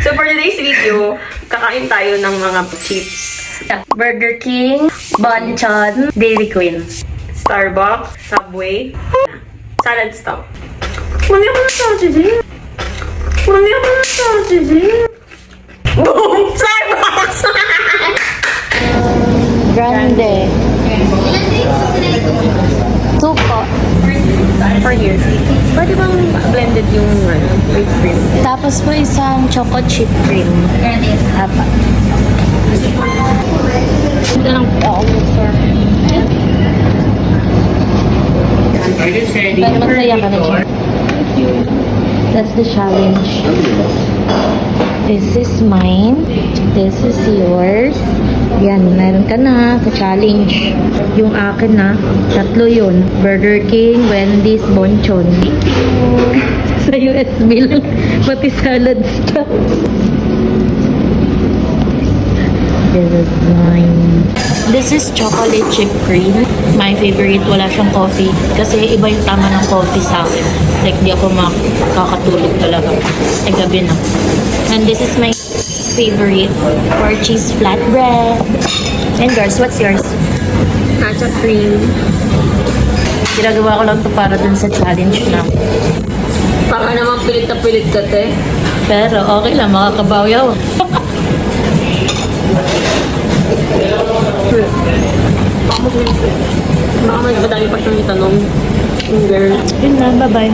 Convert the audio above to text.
So for today's video, kakain tayo ng mga chips. Burger King, Bonchon, Dairy Queen. Starbucks, Subway, Salad Stop. Mami ako ng sausage. Mami ako ng sausage. Boom! Starbucks! Grande. Suko. For you. Pwede bang blended yung whipped cream? Tapos po isang choco chip cream. Apat. Ito lang po ako, sir. Pero masaya ka na siya. That's the challenge. This is mine. This is yours. Yan, meron ka na sa challenge. Yung akin na, tatlo yun. Burger King, Wendy's, Bonchon. Sa USB lang. Pati salad stuff. This is mine. This is chocolate chip cream. My favorite, wala siyang coffee. Kasi iba yung tama ng coffee sa akin. Like, di ako makakatulog talaga. Ay, gabi na. And this is my favorite for cheese flatbread. And yours, what's yours? Matcha cream. Ginagawa ko lang to para dun sa challenge na. Para naman pilit na pilit ka, te. Pero okay lang, makakabawi ako. Baka mas madami pa siyang itanong. Girl. Yun na, bye-bye.